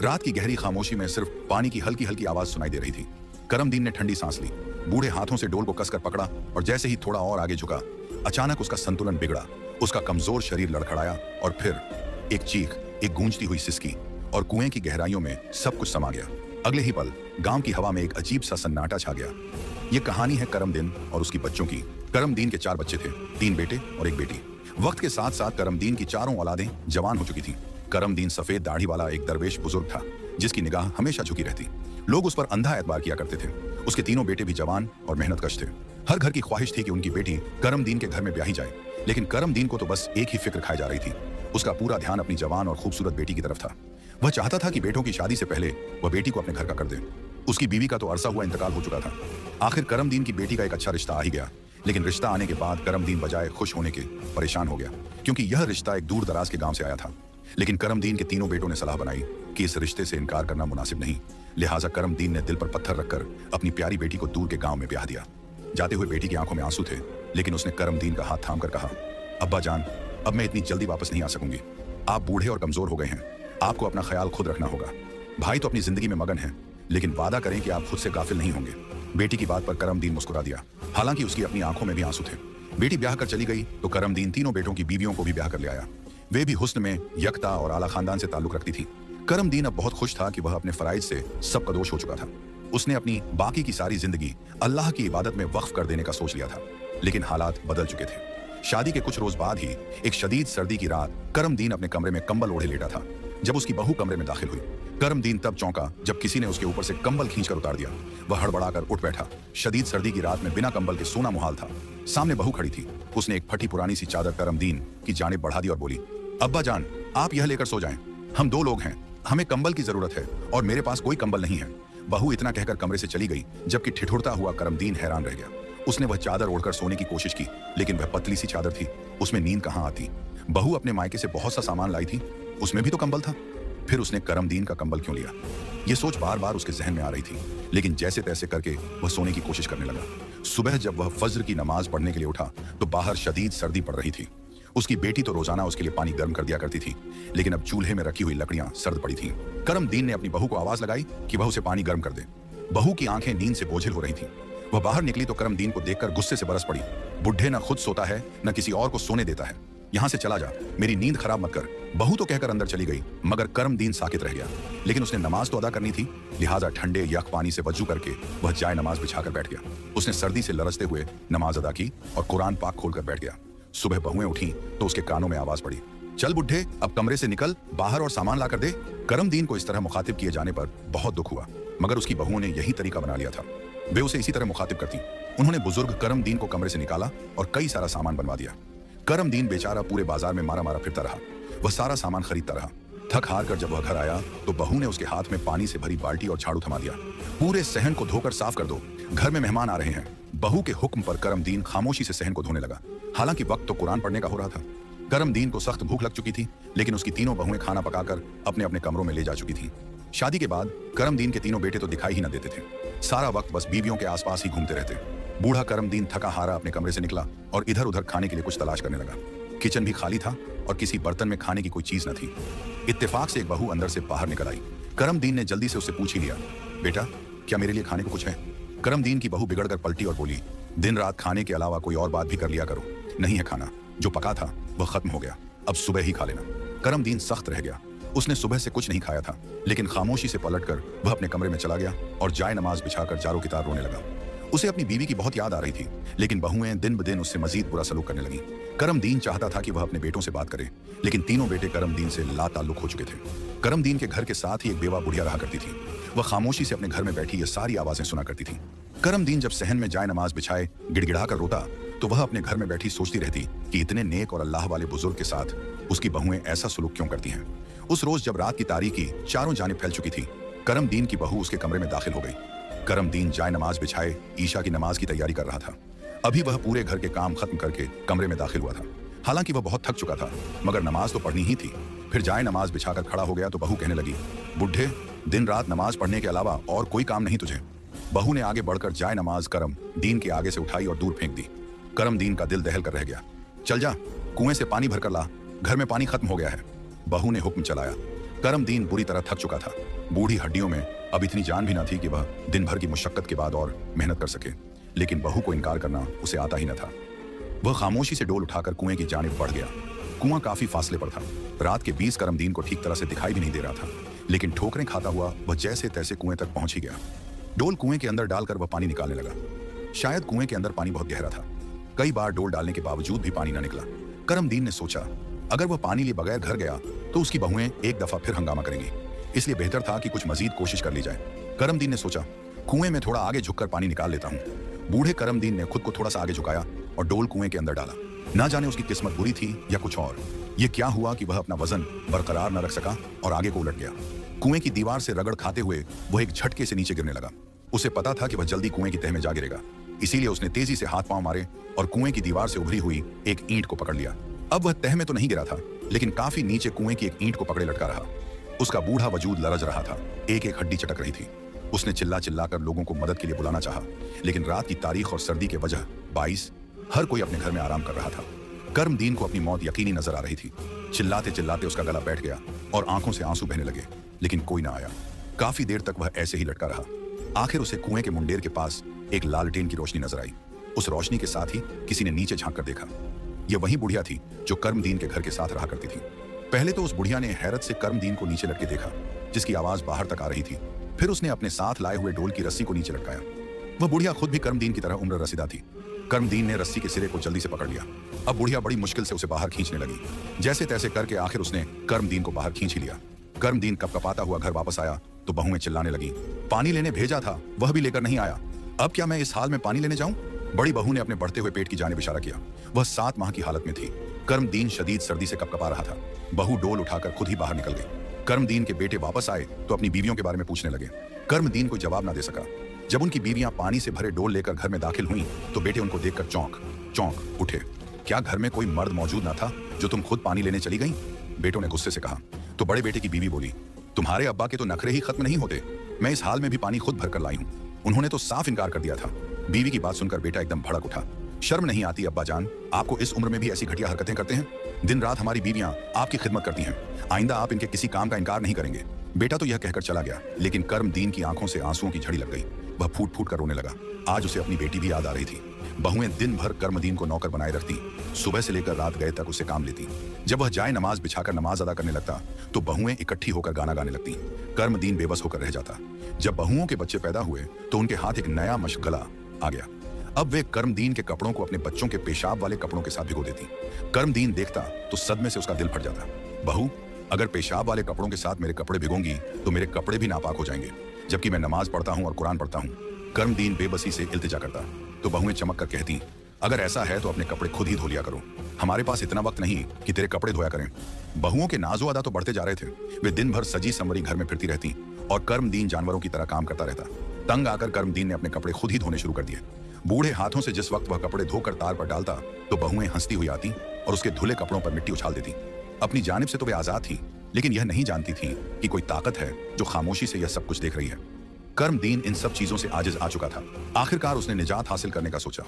रात की गहरी खामोशी में सिर्फ पानी की हल्की हल्की आवाज सुनाई दे रही थी। करमदीन ने ठंडी सांस ली, बूढ़े हाथों से डोल को कसकर पकड़ा और जैसे ही थोड़ा और आगे झुका, अचानक उसका संतुलन बिगड़ा। उसका कमजोर शरीर लड़खड़ाया और फिर एक चीख, एक गूंजती हुई सिसकी और कुएं की गहराइयों में सब कुछ समा गया। अगले ही पल गांव की हवा में एक अजीब सा सन्नाटा छा गया। ये कहानी है करमदीन और उसकी बच्चों की। करमदीन के 4 बच्चे थे, 3 बेटे और 1 बेटी। वक्त के साथ साथ करमदीन की चारों औलादें जवान हो चुकी थी। करमदीन सफेद दाढ़ी वाला एक दरवेश बुजुर्ग था जिसकी निगाह हमेशा झुकी रहती। लोग उस पर अंधा एतबार किया करते थे। उसके तीनों बेटे भी जवान और मेहनतकश थे। हर घर की ख्वाहिश थी कि उनकी बेटी करमदीन के घर में ब्याही जाए, लेकिन करमदीन को तो बस एक ही फिक्र खाई जा रही थी। उसका पूरा ध्यान अपनी जवान और खूबसूरत बेटी की तरफ था। वह चाहता था कि बेटों की शादी से पहले वह बेटी को अपने घर का कर दे। उसकी बीवी का तो अरसा हुआ इंतकाल हो चुका था। आखिर करमदीन की बेटी का एक अच्छा रिश्ता आ ही गया, लेकिन रिश्ता आने के बाद करमदीन बजाय खुश होने के परेशान हो गया, क्योंकि यह रिश्ता एक दूर दराज के गांव से आया था। लेकिन करमदीन के तीनों बेटों ने सलाह बनाई कि इस रिश्ते से इनकार करना मुनासिब नहीं। लिहाजा करमदीन ने दिल पर पत्थर रखकर अपनी प्यारी बेटी को दूर के गांव में ब्याह दिया। जाते हुए बेटी की आंखों में आंसू थे, लेकिन उसने करमदीन का हाथ थामकर कहा, अब्बा जान, अब मैं इतनी जल्दी वापस नहीं आ सकूंगी। आप बूढ़े और कमजोर हो गए हैं, आपको अपना ख्याल खुद रखना होगा। भाई तो अपनी जिंदगी में मगन है, लेकिन वादा करें कि आप खुद से गाफिल नहीं होंगे। बेटी की बात पर करमदीन मुस्कुरा दिया, हालांकि उसकी अपनी आंखों में भी आंसू थे। बेटी ब्याह कर चली गई तो करमदीन तीनों बेटों की बीवियों को भी ब्याह कर ले आया। वे भी हुस्न में यकता और आला खानदान से ताल्लुक रखती थी। करमदीन अब बहुत खुश था कि वह अपने फराइज से सब कदोश हो चुका था। उसने अपनी बाकी की सारी जिंदगी अल्लाह की इबादत में वक्फ कर देने का सोच लिया था, लेकिन हालात बदल चुके थे। शादी के कुछ रोज बाद ही एक शदीद सर्दी की रात करमदीन अपने कमरे में कंबल ओढ़े लेटा था। जब उसकी बहू कमरे में दाखिल हुई, करमदीन तब चौंका जब किसी ने उसके ऊपर से कंबल खींचकर उतार दिया। वह हड़बड़ाकर उठ बैठा। शदीद सर्दी की रात में बिना कंबल के सोना मुहाल था। सामने बहू खड़ी थी। उसने एक फटी पुरानी सी चादर करमदीन की जानिब बढ़ा दी और बोली, अब्बा जान, आप यह लेकर सो जाएं। हम 2 लोग हैं, हमें कंबल की जरूरत है और मेरे पास कोई कंबल नहीं है। बहू इतना कहकर कमरे से चली गई, जबकि ठिठुरता हुआ करमदीन हैरान रह गया। उसने वह चादर ओढ़कर सोने की कोशिश की, लेकिन वह पतली सी चादर थी, उसमें नींद कहां आती। बहू अपने मायके से बहुत सा सामान लाई थी, उसमें भी तो कंबल था। फिर उसने करमदीन का कंबल क्यों लिया? यह सोच बार बार उसके जहन में आ रही थी, लेकिन जैसे तैसे करके वह सोने की कोशिश करने लगा। सुबह जब वह फज्र की नमाज पढ़ने के लिए उठा तो बाहर शदीद सर्दी पड़ रही थी। उसकी बेटी तो रोजाना उसके लिए पानी गर्म कर दिया करती थी, लेकिन अब चूल्हे में रखी हुई लकड़ियां सर्द पड़ी थीं। करमदीन ने अपनी बहू को आवाज लगाई कि वह उसे पानी गर्म कर दे। बहू की आंखें नींद से बोझिल हो रही थीं। वह बाहर निकली तो करमदीन को देखकर गुस्से से बरस पड़ी। बुढ़े न खुद सोता है न किसी और को सोने देता है। यहां से चला जा, मेरी नींद खराब मत कर। बहू तो कहकर अंदर चली गई, मगर करमदीन साकित रह गया। लेकिन उसने नमाज तो अदा करनी थी, लिहाजा ठंडे यख पानी से वजू करके वह जाए नमाज बिछाकर बैठ गया। उसने सर्दी से लरसते हुए नमाज अदा की और कुरान पाक खोलकर बैठ गया। सुबह बहुएं उठी तो उसके कानों में आवाज पड़ी, चल बुढ़े, अब कमरे से निकल, बाहर और सामान ला कर दे। करमदीन को इस तरह मुखातिब किए जाने पर बहुत दुख हुआ, मगर उसकी बहुओं ने यही तरीका बना लिया था। वे उसे इसी तरह मुखातिब करती। उन्होंने बुजुर्ग करमदीन को कमरे से निकाला और कई सारा सामान बनवा दिया। करमदीन बेचारा पूरे बाजार में मारा मारा फिरता रहा। वह सारा सामान खरीदता रहा। थक हार कर जब वह घर आया तो बहू ने उसके हाथ में पानी से भरी बाल्टी और झाड़ू थमा दिया। पूरे सहन को धोकर साफ कर दो, घर में मेहमान आ रहे हैं। बहू के हुक्म पर करमदीन खामोशी से सहन को धोने लगा। हालांकि वक्त तो कुरान पढ़ने का हो रहा था। करमदीन को सख्त भूख लग चुकी थी, लेकिन उसकी तीनों बहुएं खाना पकाकर अपने अपने कमरों में ले जा चुकी थीं। शादी के बाद करमदीन के तीनों बेटे तो दिखाई ही न देते थे। सारा वक्त बस बीवियों के आसपास ही घूमते रहते। बूढ़ा करमदीन थका हारा अपने कमरे से निकला और इधर उधर खाने के लिए कुछ तलाश करने लगा। किचन भी खाली था और किसी बर्तन में खाने की कोई चीज न थी। इत्तेफाक से एक बहू अंदर से बाहर निकल आई। करमदीन ने जल्दी से उससे पूछ ही लिया, बेटा, क्या मेरे लिए खाने को कुछ है? करमदीन की बहू बिगड़कर पलटी और बोली, दिन रात खाने के अलावा कोई और बात भी कर लिया करो। नहीं है खाना, जो पका था वह खत्म हो गया, अब सुबह ही खा लेना। करमदीन सख्त रह गया। उसने सुबह से कुछ नहीं खाया था, लेकिन खामोशी से पलटकर वह अपने कमरे में चला गया और जाए नमाज बिछाकर जारो की तार रोने लगा। उसे अपनी बीवी की बहुत याद आ रही थी, लेकिन बहुएं दिन ब दिन उससे मजीद बुरा सलूक करने लगी। करमदीन चाहता था कि वह अपने बेटों से बात करे, लेकिन तीनों बेटे करमदीन से लाताल्लुक हो चुके थे। करमदीन के घर के साथ ही एक बेवा बुढ़िया रहा करती थी। वह खामोशी से अपने घर में बैठी ये सारी आवाजें सुना करती थी। करमदीन जब सहन में जाए नमाज बिछाए गिड़गिड़ा कर रोता तो वह अपने घर में बैठी सोचती रहती कि इतने नेक और अल्लाह वाले बुजुर्ग के साथ उसकी बहुएं ऐसा सलूक क्यों करती हैं। उस रोज जब रात की तारीकी चारों जानिब फैल चुकी थी, करमदीन की बहू उसके कमरे में दाखिल हो गई। करमदीन जाए नमाज बिछाए ईशा की नमाज की तैयारी कर रहा था। अभी वह पूरे घर के काम खत्म करके कमरे में दाखिल हुआ था। हालांकि वह बहुत थक चुका था, मगर नमाज तो पढ़नी ही थी। फिर जाए नमाज बिछाकर खड़ा हो गया तो बहू कहने लगी, बुढ़े, दिन रात नमाज पढ़ने के अलावा और कोई काम नहीं तुझे? बहू ने आगे बढ़कर जाए नमाज करमदीन के आगे से उठाई और दूर फेंक दी। करमदीन का दिल दहल कर रह गया। चल जा, कुएं से पानी भरकर ला, घर में पानी खत्म हो गया है। बहू ने हुक्म चलाया। करमदीन बुरी तरह थक चुका था। बूढ़ी हड्डियों में अब इतनी जान भी न थी कि वह दिन भर की मुशक्कत के बाद और मेहनत कर सके, लेकिन बहू को इनकार करना उसे आता ही न था। वह खामोशी से डोल उठाकर कुएं की जानिब बढ़ गया। कुआं काफी फासले पर था। रात के 20 करमदीन को ठीक तरह से दिखाई भी नहीं दे रहा था, लेकिन ठोकरें खाता हुआ वह जैसे तैसे कुएं तक पहुंच ही गया। डोल कुएं के अंदर डालकर वह पानी निकालने लगा। शायद कुएं के अंदर पानी बहुत गहरा था। कई बार डोल डालने के बावजूद भी पानी न निकला। करमदीन ने सोचा, अगर वह पानी लिए बगैर घर गया तो उसकी बहुएं एक दफा फिर हंगामा करेंगी, इसलिए बेहतर था कि कुछ मजीद कोशिश कर ली जाए। करमदीन ने सोचा, कुएं में थोड़ा आगे झुककर पानी निकाल लेता हूं। बूढ़े करमदीन ने खुद को थोड़ा सा आगे झुकाया और डोल कुएं के अंदर डाला। ना जाने उसकी किस्मत बुरी थी या कुछ और। ये क्या हुआ कि वह अपना वजन बरकरार न रख सका और आगे को उलट गया। कुएं की दीवार से रगड़ खाते हुए वह एक झटके से नीचे गिरने लगा। उसे पता था कि वह जल्दी कुएं की तह में जा गिरेगा, इसीलिए उसने तेजी से हाथ पांव मारे और कुएं की दीवार से उभरी हुई एक ईंट को पकड़ लिया। अब वह तह में तो नहीं गिरा था, लेकिन काफी नीचे कुएं की एक ईंट को पकड़े लटका रहा। उसका बूढ़ा वजूद लरज रहा था, एक एक हड्डी चटक रही थी। उसने चिल्ला चिल्लाकर लोगों को मदद के लिए बुलाना चाहा, लेकिन रात की तारीख और सर्दी के वजह बाइस हर कोई अपने घर में आराम कर रहा था। करमदीन को अपनी मौत यकीनी नजर आ रही थी। चिल्लाते चिल्लाते उसका गला बैठ गया और आंखों से आंसू बहने लगे, लेकिन कोई ना आया। काफी देर तक वह ऐसे ही लटका रहा। आखिर उसे कुएं के मुंडेर के पास एक लालटेन की रोशनी नजर आई। उस रोशनी के साथ ही किसी ने नीचे झांक कर देखा। यह वही बुढ़िया थी जो करमदीन के घर के साथ रहा करती थी। पहले तो उस बुढ़िया ने हैरत से करमदीन को नीचे लटके देखा, जिसकी आवाज बाहर तक आ रही थी। फिर उसने अपने साथ लाए हुए डोल की रस्सी को नीचे लटकाया। वह बुढ़िया खुद भी करमदीन की तरह उम्र रसीदा थी। करमदीन ने रस्सी के सिरे को जल्दी से पकड़ लिया। अब बुढ़िया बड़ी मुश्किल से उसे बाहर खींचने लगी। जैसे तैसे करके आखिर उसने करमदीन को बाहर खींच ही लिया। करमदीन कपकपाता हुआ घर वापस आया तो बहुएं चिल्लाने लगी, पानी लेने भेजा था, वह भी लेकर नहीं आया। अब क्या मैं इस हाल में पानी लेने जाऊं? बड़ी बहू ने अपने बढ़ते हुए पेट की जानिब इशारा किया। वह 7 माह की हालत में थी। करमदीन शदीद सर्दी से कपकपा रहा था। बहू डोल उठाकर खुद ही बाहर निकल गई। करमदीन के बेटे वापस आए तो अपनी बीवियों के बारे में पूछने लगे। करमदीन कोई जवाब ना दे सका। जब उनकी बीवियां पानी से भरे डोल लेकर घर में दाखिल हुईं, तो बेटे उनको देखकर चौंक चौंक उठे। क्या घर में कोई मर्द मौजूद ना था जो तुम खुद पानी लेने चली गईं? बेटों ने गुस्से से कहा। तो बड़े बेटे की बीवी बोली, तुम्हारे अब्बा के तो नखरे ही खत्म नहीं होते। मैं इस हाल में भी पानी खुद भरकर लाई हूं। उन्होंने तो साफ इनकार कर दिया था। बीवी की बात सुनकर बेटा एकदम भड़क उठा। शर्म नहीं आती अब्बा जान, आपको इस उम्र में भी ऐसी घटिया हरकतें करते हैं? दिन रात हमारी बीवियां आपकी खिदमत करती हैं। आइंदा आप इनके किसी काम का इनकार नहीं करेंगे। बेटा तो यह कहकर चला गया, लेकिन करमदीन की आंखों से आंसुओं की झड़ी लग गई। वह फूट फूट कर रोने लगा। आज उसे अपनी बेटी भी याद आ रही थी। बहुएं दिन भर करमदीन को नौकर बनाए रखती, सुबह से लेकर रात गए तक उससे काम लेती। जब वह जाए नमाज बिछाकर नमाज अदा करने लगता तो बहुएं इकट्ठी होकर गाना गाने लगती। करमदीन बेबस होकर रह जाता। जब बहुओं के बच्चे पैदा हुए तो उनके हाथ एक नया मशगला आ गया। अब वे करमदीन के कपड़ों को अपने बच्चों के पेशाब वाले कपड़ों के साथ भिगो देती। करमदीन देखता तो सदमे से उसका दिल फट जाता। बहू, अगर पेशाब वाले कपड़ों के साथ मेरे कपड़े भिगोंगी तो मेरे कपड़े भी नापाक हो जाएंगे, जबकि मैं नमाज पढ़ता हूँ और कुरान पढ़ता हूँ। करमदीन बेबसी से इल्तिजा करता तो बहुएं चमक कर कहती, अगर ऐसा है तो अपने कपड़े खुद ही धो लिया करो, हमारे पास इतना वक्त नहीं कि तेरे कपड़े धोया करें। बहुओं के नाजो अदा तो बढ़ते जा रहे थे। वे दिन भर सजी संवरी घर में फिरती रहती और करमदीन जानवरों की तरह काम करता रहता। तंग आकर करमदीन ने अपने कपड़े खुद ही धोने शुरू कर दिए। बूढ़े हाथों से जिस वक्त वह कपड़े धोकर तार पर डालता तो बहुएं हंसती हुई आती और उसके धुले कपड़ों पर मिट्टी उछाल देती। अपनी जानिब से तो वे आजाद थी, लेकिन यह नहीं जानती थी कि कोई ताकत है जो खामोशी से यह सब कुछ देख रही है। करमदीन इन सब चीजों से आजिज आ चुका था। आखिरकार उसने निजात हासिल करने का सोचा।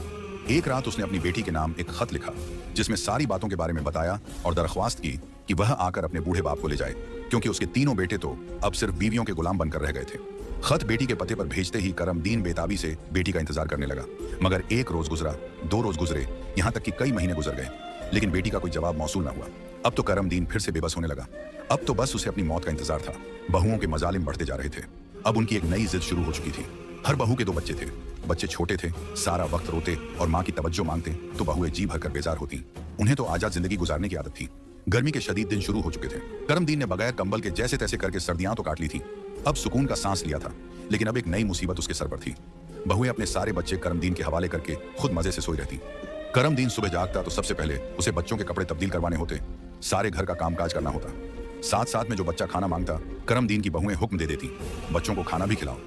एक रात उसने अपनी बेटी के नाम एक खत लिखा, जिसमें सारी बातों के बारे में बताया और दरख्वास्त की कि वह आकर अपने बूढ़े बाप को ले जाए, क्योंकि उसके तीनों बेटे तो अब सिर्फ बीवियों के गुलाम बनकर रह गए थे। खत बेटी के पते पर भेजते ही करमदीन बेताबी से बेटी का इंतजार करने लगा। मगर 1 रोज गुजरा, 2 रोज गुजरे, यहाँ तक कि कई महीने गुजर गए, लेकिन बेटी का कोई जवाब मौसूल न हुआ। अब तो करमदीन फिर से बेबस होने लगा। अब तो बस उसे अपनी मौत का इंतजार था। बहुओं के मजालिम बढ़ते जा रहे थे। अब उनकी एक नई जिद शुरू हो चुकी थी। हर बहू के 2 बच्चे थे। बच्चे छोटे थे, सारा वक्त रोते और माँ की तवज्जो मांगते तो बहुएं जी भरकर बेजार होती। उन्हें तो आजाद जिंदगी गुजारने की आदत थी। गर्मी के शदीद दिन शुरू हो चुके थे। करमदीन ने बगैर कंबल के जैसे तैसे करके सर्दियां तो काट ली थी। अब सुकून का सांस लिया था, लेकिन अब एक नई मुसीबत उसके सर पर थी। बहुएं अपने सारे बच्चे करमदीन के हवाले करके खुद मजे से सोई रहती। करमदीन सुबह जागता तो सबसे पहले उसे बच्चों के कपड़े तब्दील करवाने होते, सारे घर का कामकाज करना होता। साथ साथ में जो बच्चा खाना मांगता, करमदीन की बहुएं हुक्म दे देती, बच्चों को खाना भी खिलाओ।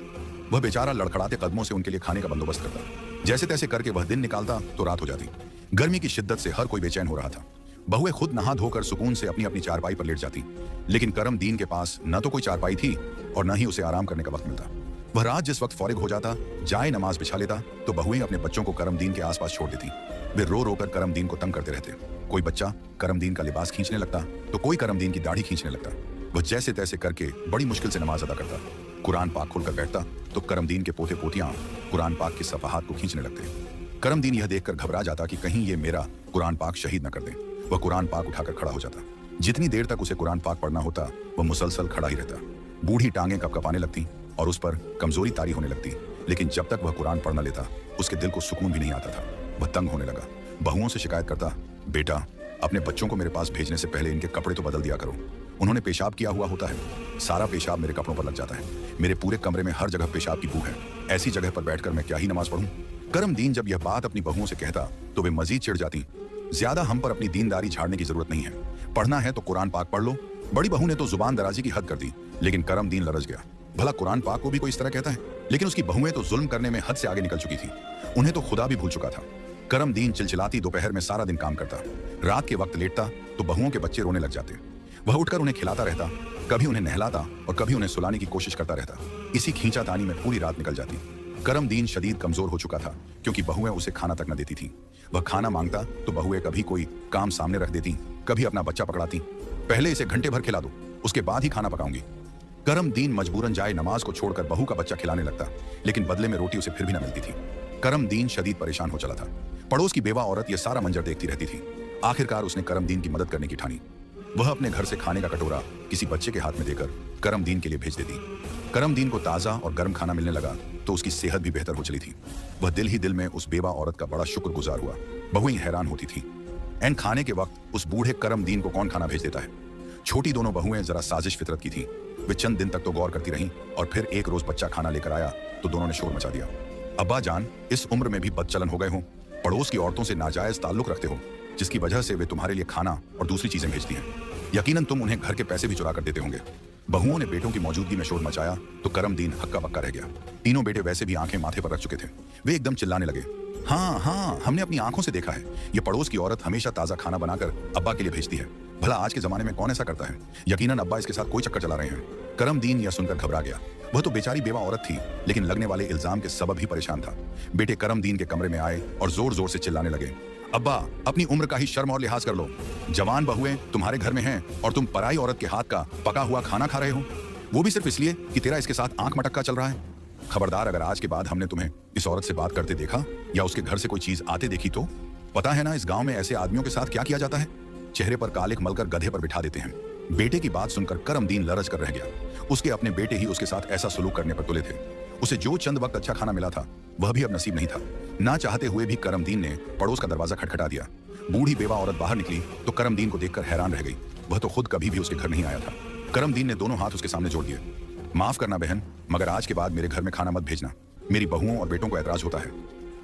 वह बेचारा लड़खड़ाते कदमों से उनके लिए खाने का बंदोबस्त करता। जैसे तैसे करके वह दिन निकालता तो रात हो जाती। गर्मी की शिद्दत से हर कोई बेचैन हो रहा था। बहुएं खुद नहा धोकर सुकून से अपनी अपनी चारपाई पर लेट जाती, लेकिन करमदीन के पास न तो कोई चारपाई थी और न ही उसे आराम करने का वक्त मिलता। वह रात जिस वक्त फौरिग हो जाता, जाए नमाज बिछा लेता तो बहुएं अपने बच्चों को करमदीन के आसपास छोड़ देती। वे रो रो कर करमदीन को तंग करते रहते। कोई बच्चा करमदीन का लिबास खींचने लगता तो कोई करमदीन की दाढ़ी खींचने लगता। वह जैसे तैसे करके बड़ी मुश्किल से नमाज अदा करता। कुरान पाक खोलकर बैठता तो करमदीन के पोते पोतियां कुरान पाक के सफ़हात को खींचने लगते। करमदीन यह देखकर घबरा जाता कि कहीं ये मेरा कुरान पाक शहीद न कर दे। वह कुरान पाक उठाकर खड़ा हो जाता। जितनी देर तक उसे कुरान पाक पढ़ना होता वह मुसलसल खड़ा ही रहता। बूढ़ी टांगें कपकपाने लगती और उस पर कमजोरी तारी होने लगती, लेकिन जब तक वह कुरान पढ़ न लेता उसके दिल को सुकून भी नहीं आता था। वह तंग होने लगा। बहुओं से शिकायत करता, बेटा अपने बच्चों को मेरे पास भेजने से पहले इनके कपड़े तो बदल दिया करो। उन्होंने पेशाब किया हुआ होता है, सारा पेशाब मेरे कपड़ों पर लग जाता है। मेरे पूरे कमरे में हर जगह पेशाब की बू है। ऐसी जगह पर बैठकर मैं क्या ही नमाज पढ़ूं। करमदीन जब यह बात अपनी बहुओं से कहता तो वे मजीद चिढ़ जाती। ज्यादा हम पर अपनी दीनदारी झाड़ने की जरूरत नहीं है। पढ़ना है तो कुरान पाक पढ़ लो। बड़ी बहू ने तो जुबान दराजी की हद कर दी, लेकिन करमदीन लरज गया। भला कुरान पाक को भी कोई इस तरह कहता है? लेकिन उसकी बहुएं तो जुल्म करने में हद से आगे निकल चुकी थी। उन्हें तो खुदा भी भूल चुका था। करमदीन चिलचिलाती दोपहर में सारा दिन काम करता। रात के वक्त लेटता तो बहुओं के बच्चे रोने लग जाते। वह उठकर उन्हें खिलाता रहता, कभी उन्हें नहलाता और कभी उन्हें सुलाने की कोशिश करता रहता। इसी खींचातानी में पूरी रात निकल जाती। करमदीन शदीद कमजोर हो चुका था क्योंकि बहुएं उसे खाना तक न देती थीं। वह खाना मांगता तो बहुएं कभी कोई काम सामने रख देती, कभी अपना बच्चा पकड़ाती। पहले इसे घंटे भर खिला दो, उसके बाद ही खाना पकाऊंगी। करमदीन मजबूरन जाए नमाज को छोड़कर बहू का बच्चा खिलाने लगता, लेकिन बदले में रोटी उसे फिर भी न मिलती थी। करमदीन शदीद परेशान हो चला था। पड़ोस की बेवा औरत यह सारा मंजर देखती रहती थी। आखिरकार उसने करमदीन की मदद करने की ठानी। वह अपने घर से खाने का कटोरा किसी बच्चे के हाथ में देकर करमदीन के लिए भेज देती। करमदीन को ताज़ा और गर्म खाना मिलने लगा तो उसकी सेहत भी बेहतर हो चली थी। वह दिल ही दिल में उस बेवा औरत का बड़ा शुक्रगुजार हुआ। बहुएं हैरान होती थी, एन खाने के वक्त उस बूढ़े करमदीन को कौन खाना भेज देता है। छोटी दोनों बहुएं जरा साजिश फितरत की थीं। वे चंद दिन तक तो गौर करती रहीं और फिर एक रोज बच्चा खाना लेकर आया तो दोनों ने शोर मचा दिया। अब्बा जान, इस उम्र में भी बदचलन हो गए हो। पड़ोस की औरतों से नाजायज ताल्लुक रखते हो, जिसकी वजह से वे तुम्हारे लिए खाना और दूसरी चीजें भेजती हैं। यकीनन तुम उन्हें घर के पैसे भी चुरा कर देते होंगे। बहुओं ने बेटों की मौजूदगी में शोर मचाया तो करमदीन हक्का बक्का रह गया। तीनों बेटे वैसे भी आंखें माथे पर रख चुके थे। वे एकदम चिल्लाने लगे, हाँ हाँ, हमने अपनी आंखों से देखा है। ये पड़ोस की औरत हमेशा ताजा खाना बनाकर अब्बा के लिए भेजती है। भला आज के जमाने में कौन ऐसा करता है? यकीनन अब्बा इसके साथ कोई चक्कर चला रहे हैं। करमदीन यह सुनकर घबरा गया। वह तो बेचारी बेवा औरत थी, लेकिन लगने वाले इल्जाम के सबब ही परेशान था। बेटे करमदीन के कमरे में आए और जोर जोर से चिल्लाने लगे, अब्बा अपनी उम्र का ही शर्म और लिहाज कर लो। जवान बहुएं तुम्हारे घर में हैं और तुम पराई औरत के हाथ का पका हुआ खाना खा रहे हो, वो भी सिर्फ इसलिए कि तेरा इसके साथ आंख मटक्का चल रहा है। खबरदार, अगर आज के बाद हमने तुम्हें इस औरत से बात करते देखा या उसके घर से कोई चीज आते देखी तो पता है ना इस गांव में ऐसे आदमियों के साथ क्या किया जाता है। चेहरे पर कालिक मलकर गधे पर बिठा देते हैं। बेटे की बात सुनकर करमदीन लरज कर रह गया। उसके अपने बेटे ही उसके साथ ऐसा सलूक करने पर तुले थे। उसे जो चंद वक्त अच्छा खाना मिला था वह भी अब नसीब नहीं था। ना चाहते हुए भी करमदीन ने पड़ोस का दरवाजा खटखटा दिया। बूढ़ी बेवा औरत बाहर निकली तो करमदीन को देखकर हैरान रह गई। वह तो खुद कभी भी उसके घर नहीं आया था। करमदीन ने दोनों हाथ उसके सामने जोड़ दिए। माफ करना बहन, मगर आज के बाद मेरे घर में खाना मत भेजना। मेरी बहुओं और बेटों को ऐतराज होता है।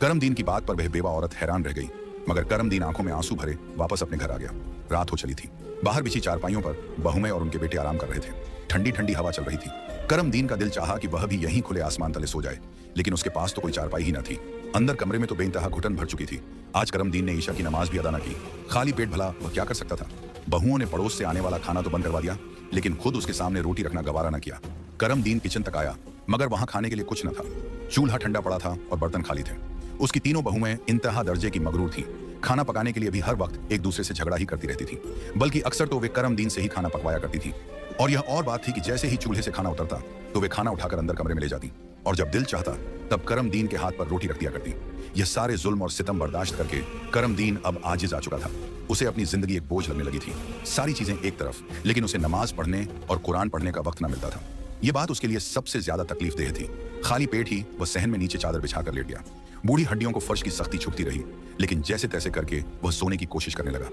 करमदीन की बात पर वह बेवा औरत हैरान रह गई, मगर करमदीन आंखों में आंसू भरे वापस अपने घर आ गया। रात हो चली थी। बाहर बिछी चारपाइयों पर बहुएं और उनके बेटे आराम कर रहे थे। ठंडी ठंडी हवा चल रही थी। करमदीन का दिल चाहा कि वह भी यहीं खुले आसमान तले सो जाए, लेकिन उसके पास तो कोई चारपाई ही न थी। अंदर कमरे में तो बेइंतहा घुटन भर चुकी थी। आज करमदीन ने ईशा की नमाज भी अदा न की। खाली पेट भला वह क्या कर सकता था। बहुओं ने पड़ोस से आने वाला खाना तो बंद करवा दिया, लेकिन खुद उसके सामने रोटी रखना गवारा न किया। करमदीन किचन तक आया, मगर वहां खाने के लिए कुछ न था। चूल्हा ठंडा पड़ा था और बर्तन खाली थे। उसकी तीनों बहुएं इंतहा दर्जे की मगरूर थीं। खाना पकाने के लिए भी हर वक्त एक दूसरे से झगड़ा ही करती रहती थी, बल्कि अक्सर तो वे करमदीन से ही खाना पकवाया करती थी। और यह और बात थी कि जैसे ही चूल्हे से खाना उतरता तो वे खाना उठाकर अंदर कमरे में ले जाती, और जब दिल चाहता तब करमदीन के हाथ पर रोटी रख दिया करती। यह सारे जुल्म और सितम बर्दाश्त करके करमदीन अब आजिज आ चुका था। उसे अपनी जिंदगी एक बोझ लगने लगी थी। सारी चीजें एक तरफ, लेकिन उसे नमाज पढ़ने और कुरान पढ़ने का वक्त न मिलता था। यह बात उसके लिए सबसे ज्यादा तकलीफ देह थी। खाली पेट ही वह सहन में नीचे चादर बिछाकर लेट गया। बूढ़ी हड्डियों को फर्श की सख्ती छुपती रही, लेकिन जैसे तैसे करके वह सोने की कोशिश करने लगा।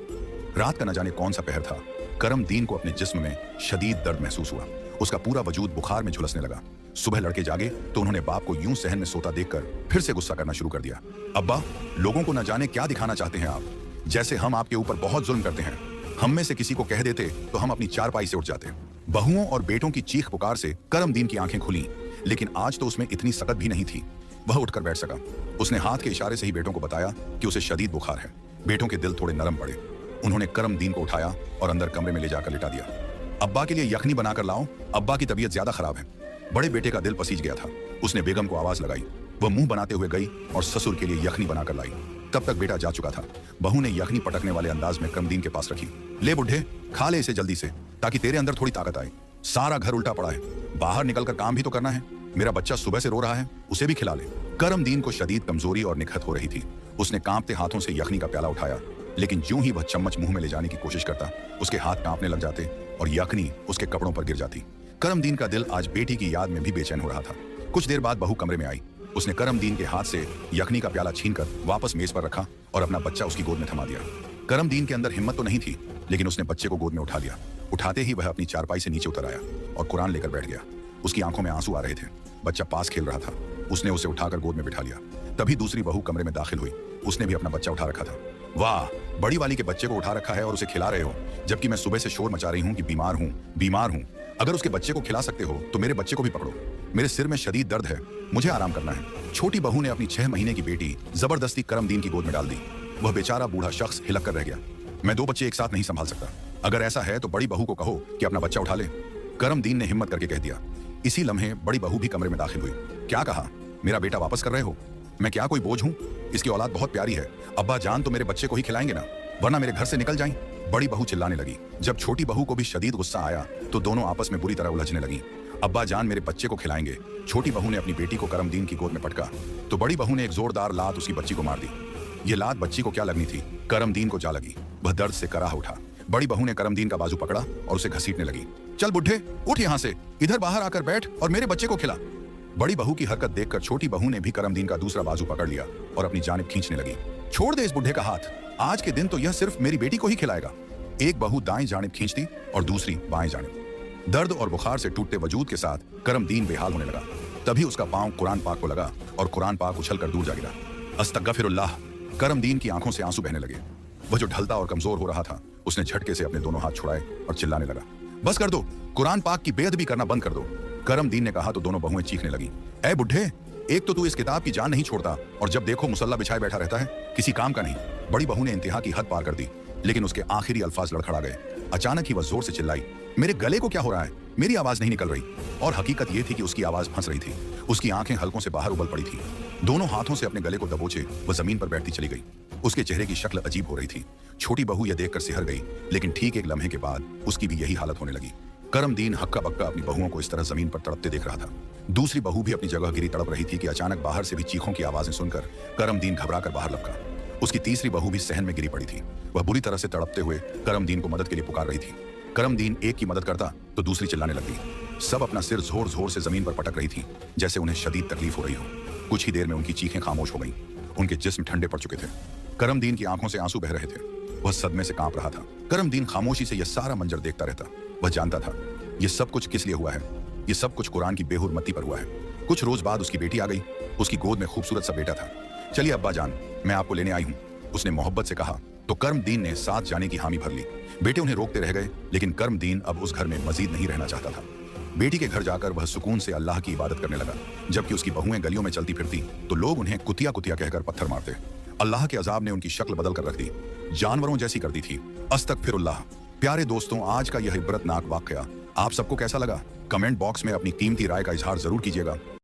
रात का न जाने कौन सा पहर था। करमदीन को अपने जिस्म में शदीद दर्द महसूस हुआ। उसका पूरा वजूद बुखार में झुलसने लगा। सुबह लड़के जागे तो उन्होंने बाप को यूं सहन में सोता देखकर फिर से गुस्सा करना शुरू कर दिया। अब्बा, लोगों को न जाने क्या दिखाना चाहते हैं आप, जैसे हम आपके ऊपर बहुत जुल्म करते हैं। हम में से किसी को कह देते तो हम अपनी चारपाई से उठ जाते। बहुओं और बेटों की चीख पुकार से करमदीन की आंखें खुली, लेकिन आज तो उसमें इतनी सकत भी नहीं थी। वह उठकर बैठ सका। उसने हाथ के इशारे से ही बेटों को बताया कि उसे शदीद बुखार है। बेटों के दिल थोड़े नरम पड़े। उन्होंने करमदीन को उठाया और अंदर कमरे में ले जाकर लिटा दिया। अब्बा के लिए यखनी बनाकर लाओ, अब्बा की तबीयत ज्यादा खराब है। बड़े बेटे का दिल पसीज गया था। उसने बेगम को आवाज लगाई। वह मुंह बनाते हुए गई और ससुर के लिए यखनी बनाकर लाई। तब तक बेटा जा चुका था। बहू ने यखनी पटकने वाले अंदाज में करमदीन के पास रखी। ले बुढ़े, खा ले इसे जल्दी से, ताकि तेरे अंदर थोड़ी ताकत आए। सारा घर उल्टा पड़ा है, बाहर निकलकर काम भी तो करना है। मेरा बच्चा सुबह से रो रहा है, उसे भी खिला ले। करमदीन को शदीद कमजोरी और निखत हो रही थी। उसने कांपते हाथों से यखनी का प्याला उठाया, लेकिन ज्यों ही वह चम्मच मुंह में ले जाने की कोशिश करता, उसके हाथ कांपने लग जाते और यखनी उसके कपड़ों पर गिर जाती। करमदीन का दिल आज बेटी की याद में भी बेचैन हो रहा था। कुछ देर बाद बहू कमरे में आई। उसने करमदीन के हाथ से यखनी का प्याला छीनकर वापस मेज पर रखा और अपना बच्चा उसकी गोद में थमा दिया। करमदीन के अंदर हिम्मत तो नहीं थी, लेकिन उसने बच्चे को गोद में उठा लिया। उठाते ही वह अपनी चारपाई से नीचे उतर आया और कुरान लेकर बैठ गया। उसकी आंखों में आंसू आ रहे थे। बच्चा पास खेल रहा था। उसने उसे उठाकर गोद में बिठा लिया। तभी दूसरी बहू कमरे में दाखिल हुई। उसने भी अपना बच्चा उठा रखा था। वाह, बड़ी वाली के बच्चे को उठा रखा है और उसे खिला रहे हो, जबकि मैं सुबह से शोर मचा रही हूँ कि बीमार हूँ, बीमार हूँ। अगर उसके बच्चे को खिला सकते हो तो मेरे बच्चे को भी पकड़ो। मेरे सिर में शदीद दर्द है, मुझे आराम करना है। छोटी बहू ने अपनी 6 महीने की बेटी जबरदस्ती करमदीन की गोद में डाल दी। वह बेचारा बूढ़ा शख्स हिलक कर रह गया। मैं 2 बच्चे एक साथ नहीं संभाल सकता। अगर ऐसा है तो बड़ी बहू को कहो कि अपना बच्चा उठा ले। करमदीन ने हिम्मत करके कह दिया। इसी लम्हे बड़ी बहू भी कमरे में दाखिल हुई। क्या कहा? मेरा बेटा वापस कर रहे हो? मैं क्या कोई बोझ हूँ? इसकी औलाद बहुत प्यारी है। अब्बा जान तो मेरे बच्चे को ही खिलाएंगे ना, वरना मेरे घर से निकल जाएं। बड़ी बहू चिल्लाने लगी। जब छोटी बहू को भी शदीद गुस्सा आया तो दोनों आपस में बुरी तरह उलझने लगी। अब्बा जान मेरे बच्चे को खिलाएंगे। छोटी बहू ने अपनी बेटी को करमदीन की गोद में पटका तो बड़ी बहू ने एक जोरदार लात उसकी बच्ची को मार दी। ये लात बच्ची को क्या लगनी थी, करमदीन को जा लगी। वह दर्द से कराह उठा। बड़ी बहू ने करमदीन का बाजू पकड़ा और उसे घसीटने लगी। चल बुढ़े, उठ यहाँ से, इधर बाहर आकर बैठ और मेरे बच्चे को खिला। बड़ी बहू की हरकत देखकर छोटी बहू ने भी करमदीन का दूसरा बाजू पकड़ लिया और अपनी जानिब खींचने लगी। छोड़ दे इस बुढ़े का हाथ, आज के दिन तो यह सिर्फ मेरी बेटी को ही खिलाएगा। एक बहू दाएं जानिब खींचती और दूसरी बाएं जानिब। दर्द और बुखार से टूटते वजूद के साथ करमदीन बेहाल होने लगा। तभी उसका पांव कुरान पाक को लगा और कुरान पाक उछलकर दूर जा गिरा। अस्तगफिरुल्लाह। करमदीन की आंखों से आंसू बहने लगे। वह जो ढलता और कमजोर हो रहा था, उसने झटके से अपने दोनों हाथ छुड़ाए और चिल्लाने लगा। बस कर दो, कुरान पाक की बेअदबी करना बंद कर दो। करमदीन ने कहा तो दोनों बहुएं चीखने लगी। ऐ बुढ़े, एक तो तू इस किताब की जान नहीं छोड़ता और जब देखो मुसल्ला बिछाए बैठा रहता है, किसी काम का नहीं। बड़ी बहू ने इंतहा की हद पार कर दी, लेकिन उसके आखिरी अल्फाज लड़खड़ा गए। अचानक ही वह जोर से चिल्लाई, मेरे गले को क्या हो रहा है? मेरी आवाज नहीं निकल रही। और हकीकत यह थी कि उसकी आवाज फंस रही थी। उसकी आंखें हलकों से बाहर उबल पड़ी थी। दोनों हाथों से अपने गले को दबोचे वह जमीन पर बैठती चली गई। उसके चेहरे की शक्ल अजीब हो रही थी। छोटी बहू यह देखकर सिहर गई, लेकिन ठीक एक लम्हे के बाद उसकी भी यही हालत होने लगी। करमदीन हक्का बक्का अपनी बहुओं को इस तरह जमीन पर तड़पते देख रहा था। दूसरी बहू भी अपनी जगह गिरी तड़प रही थी कि अचानक बाहर से भी चीखों की आवाजें सुनकर करमदीन घबराकर बाहर लपका। उसकी तीसरी बहू भी सहन में गिरी पड़ी थी। वह बुरी तरह से तड़पते हुए करमदीन को मदद के लिए पुकार रही थी। करमदीन एक की मदद करता तो दूसरी चिल्लाने लगती। सब अपना सिर जोर जोर से जमीन पर पटक रही थी, जैसे उन्हें शदीद तकलीफ हो रही हो। कुछ ही देर में उनकी चीखें खामोश हो गईं। उनके जिस्म ठंडे पड़ चुके थे। करमदीन की आंखों से आंसू बह रहे थे। वह सदमे से कांप रहा था। करमदीन खामोशी से यह सारा मंजर देखता रहता। वह जानता था यह सब कुछ किस लिए हुआ है। यह सब कुछ कुरान की बेहुरमती पर हुआ है। कुछ रोज बाद उसकी बेटी आ गई। उसकी गोद में खूबसूरत सा बेटा था। चलिए अब्बा जान, मैं आपको लेने आई हूँ, उसने मोहब्बत से कहा तो कर्मदीन ने साथ जाने की हामी भर ली। बेटे उन्हें रोकते रह गए, लेकिन कर्मदीन अब उस घर में मजीद नहीं रहना चाहता था। बेटी के घर जाकर वह सुकून से अल्लाह की इबादत करने लगा। जबकि उसकी बहुएं गलियों में चलती फिरती तो लोग उन्हें कुतिया कुतिया कहकर पत्थर मारते। अल्लाह के अजाब ने उनकी शक्ल बदल कर रख दी, जानवरों जैसी कर दी थी। अस्तगफिरुल्लाह। प्यारे दोस्तों, आज का यह इबरतनाक वाकया आप सबको कैसा लगा? कमेंट बॉक्स में अपनी कीमती राय का इजहार जरूर कीजिएगा।